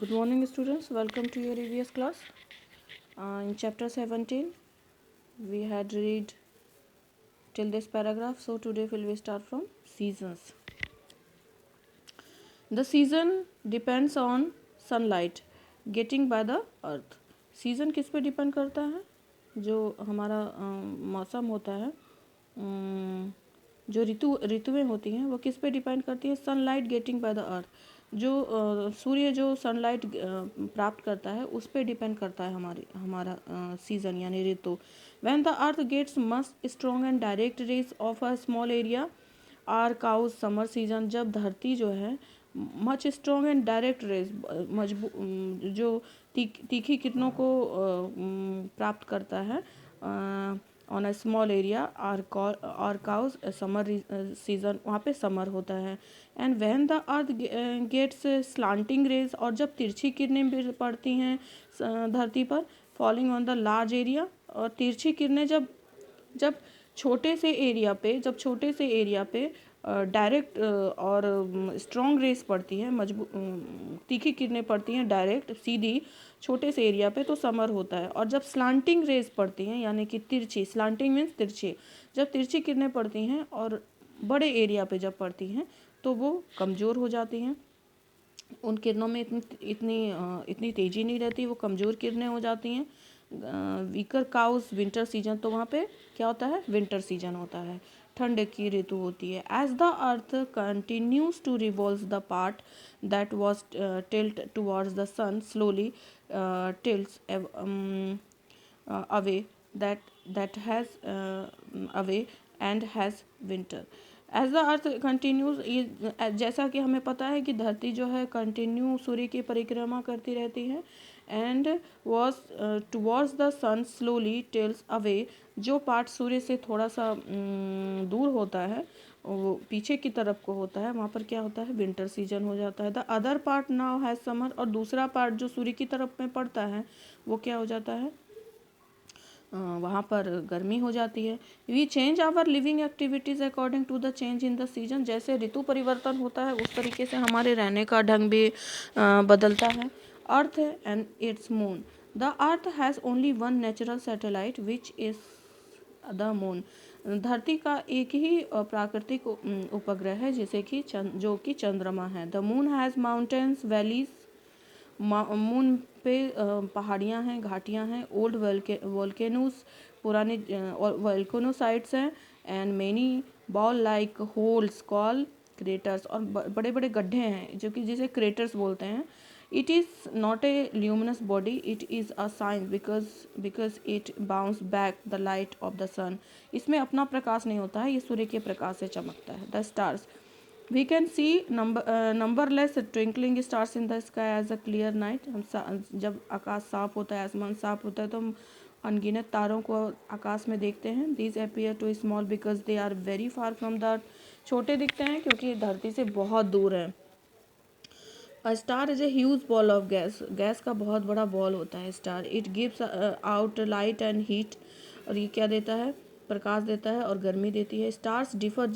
Good morning, students. Welcome to your EVS class. In chapter 17, we had read till this paragraph. So today we start from seasons. The season depends on sunlight getting by the earth. Season किस पे depend करता है? जो हमारा मौसम होता है, जो ऋतुएं होती हैं, वो किस पे डिपेंड करती है? Sunlight getting by the earth. जो सूर्य जो सनलाइट प्राप्त करता है उस पे डिपेंड करता है हमारा सीज़न यानी ऋतु. When the earth gets must strong and direct rays of a small area are cause summer season. जब धरती जो है much strong and direct rays जो तीखी किरणों को प्राप्त करता है ऑन अ स्मॉल एरिया और काउज समर सीजन, वहाँ पे समर होता है. And when the earth gets slanting rays, और जब तिरछी किरणें पड़ती हैं धरती पर falling on the large area, और तिरछी किरणें जब छोटे से एरिया पे डायरेक्ट और स्ट्रॉन्ग रेस पड़ती हैं, तीखी किरणें पड़ती हैं डायरेक्ट सीधी छोटे से एरिया पे, तो समर होता है. और जब स्लांटिंग रेस पड़ती हैं यानी कि तिरछी, स्लांटिंग मीन्स तिरछी, जब तिरछी किरणें पड़ती हैं और बड़े एरिया पे जब पड़ती हैं तो वो कमज़ोर हो जाती हैं. उन किरणों में इतनी तेज़ी नहीं रहती, वो कमज़ोर किरणें हो जाती हैं. वीकर काउज विंटर सीजन, तो वहाँ पे क्या होता है? विंटर सीजन होता है, ठंड की ऋतु होती है. As the earth continues to revolve the part that was tilt towards the sun slowly tilts away that has away and has winter. As the earth continues, जैसा कि हमें पता है कि धरती जो है कंटिन्यू सूर्य की परिक्रमा करती रहती है. And was towards the sun slowly tilts away, जो पार्ट सूर्य से थोड़ा सा दूर होता है, वो पीछे की तरफ को होता है, वहाँ पर क्या होता है? विंटर सीजन हो जाता है. The other part now has summer, और दूसरा पार्ट जो सूर्य की तरफ में पड़ता है वो क्या हो जाता है? वहाँ पर गर्मी हो जाती है. We change our living activities according to the change in the season. जैसे ऋतु परिवर्तन होता है उस तरीके से हमारे रहने का ढंग भी बदलता है. Earth and it's moon. The earth has only one natural satellite which is the moon. धरती का एक ही प्राकृतिक उपग्रह है जो कि चंद्रमा है. The moon has mountains, valleys. Moon पे पहाड़ियाँ हैं, घाटियाँ हैं. ओल्ड वोल्केनोज, पुराने वोल्केनोसाइट्स हैं. And many ball like holes call craters, और बड़े बड़े गड्ढे हैं जो कि जिसे क्रेटर्स बोलते हैं. It is not a luminous body, it is a shine because it bounce back the light of the sun. इसमें अपना प्रकाश नहीं होता है, ये सूर्य के प्रकाश से चमकता है. The stars, we can see numberless twinkling stars in the sky as a clear night. हम जब आकाश साफ होता है, आसमान साफ होता है, तो हम अनगिनत तारों को आकाश में देखते हैं. these appear too small because they are very far from the earth. छोटे दिखते हैं क्योंकि धरती से बहुत दूर है. A star is a huge ball of gas. Gas का बहुत बड़ा बॉल होता है star. It gives out light and heat. और ये क्या देता है? प्रकाश देता है और गर्मी देती है. Stars differ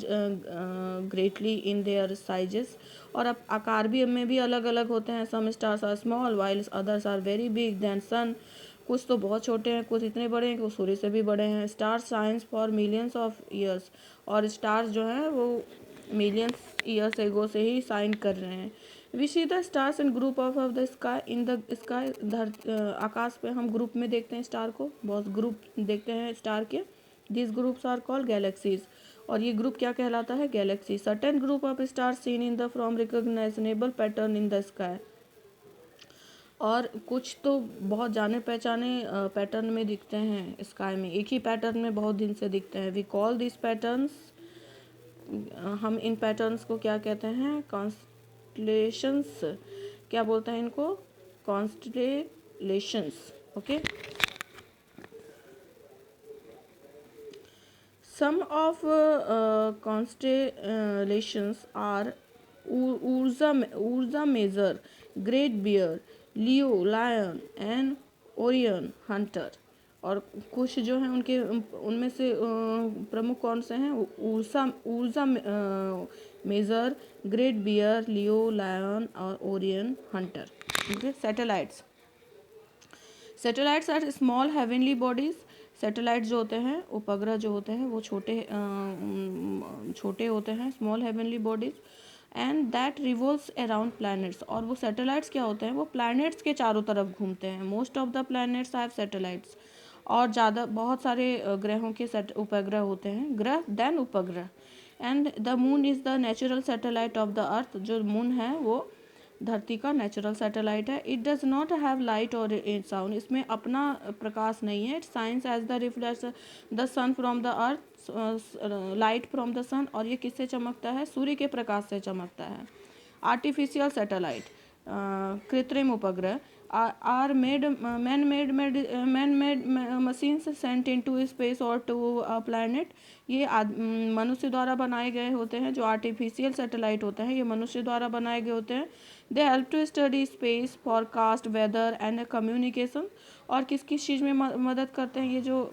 greatly in their sizes, और अब आकार में भी अलग अलग होते हैं. Some stars are small while others are very big than sun. कुछ तो बहुत छोटे हैं, कुछ इतने बड़े हैं कि वो सूर्य से भी बड़े हैं. Stars science for millions of years, और स्टार्स जो हैं वो मिलियंस ईयर्स एगो से ही साइन कर रहे हैं. We see the stars in group of the sky. In the sky, आकाश पे हम ग्रुप में देखते हैं स्टार को, बहुत ग्रुप देखते हैं स्टार के. This groups are called galaxies, और ये ग्रुप क्या कहलाता है? Galaxy. Certain group of stars seen in the from recognizable pattern in the sky, और कुछ तो बहुत जाने पहचाने पैटर्न में दिखते हैं स्काई में, एक ही पैटर्न में बहुत दिन से दिखते हैं. वी कॉल दिस पैटर्न्स, हम इन पैटर्न्स को क्या कहते हैं? कॉन्स्टलेशंस. क्या बोलते हैं इनको? Constellations. Okay. Some of constellations are Ursa Major, Great Bear, Leo, Lion and Orion Hunter. और कुछ जो हैं उनमें से प्रमुख कौन से हैं? Ursa major, great bear, Leo, lion और Orion hunter. Okay, satellites. Satellites are small heavenly bodies. Satellite जो होते हैं, उपग्रह जो होते हैं, वो छोटे होते हैं, small heavenly bodies, and that revolves around planets. और वो सैटेलाइट्स क्या होते हैं, वो प्लैनेट्स के चारों तरफ घूमते हैं। Most of the planets have satellites. और ज़्यादा बहुत सारे ग्रहों के उपग्रह होते हैं, ग्रह देन उपग्रह। And the moon is the natural satellite of the earth. जो मून है वो धरती का नेचुरल सैटेलाइट है। It does not have light और साउंड। इसमें अपना प्रकाश नहीं है। It shines as the reflects the sun from the earth, light from the sun. और ये किससे चमकता है, सूर्य के प्रकाश से चमकता है। आर्टिफिशियल सैटेलाइट, कृत्रिम उपग्रह, are made man made machines sent into space और टू अ प्लैनेट। ये मनुष्य द्वारा बनाए गए होते हैं। जो आर्टिफिशियल सैटेलाइट होते हैं, ये मनुष्य द्वारा बनाए गए होते हैं। They help to study space, forecast weather and communication. और किस किस चीज़ में मदद करते हैं ये जो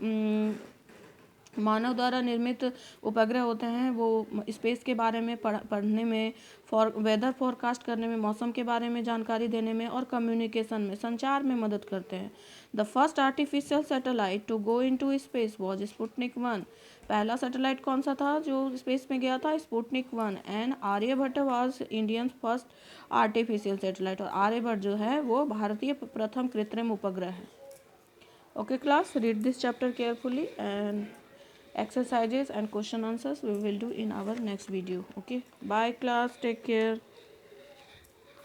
मानव द्वारा निर्मित उपग्रह होते हैं, वो स्पेस के बारे में पढ़ने में, वेदर फोरकास्ट करने में, मौसम के बारे में जानकारी देने में, और कम्युनिकेशन में, संचार में मदद करते हैं। The first artificial satellite to go into space was Sputnik 1। पहला सैटेलाइट कौन सा था जो स्पेस में गया था, Sputnik 1। And Aryabhata was Indian first artificial satellite. और आर्यभट्ट जो है वो भारतीय प्रथम कृत्रिम उपग्रह है। Okay class, read this chapter carefully, and exercises and question answers we will do in our next video. Okay, bye class, take care.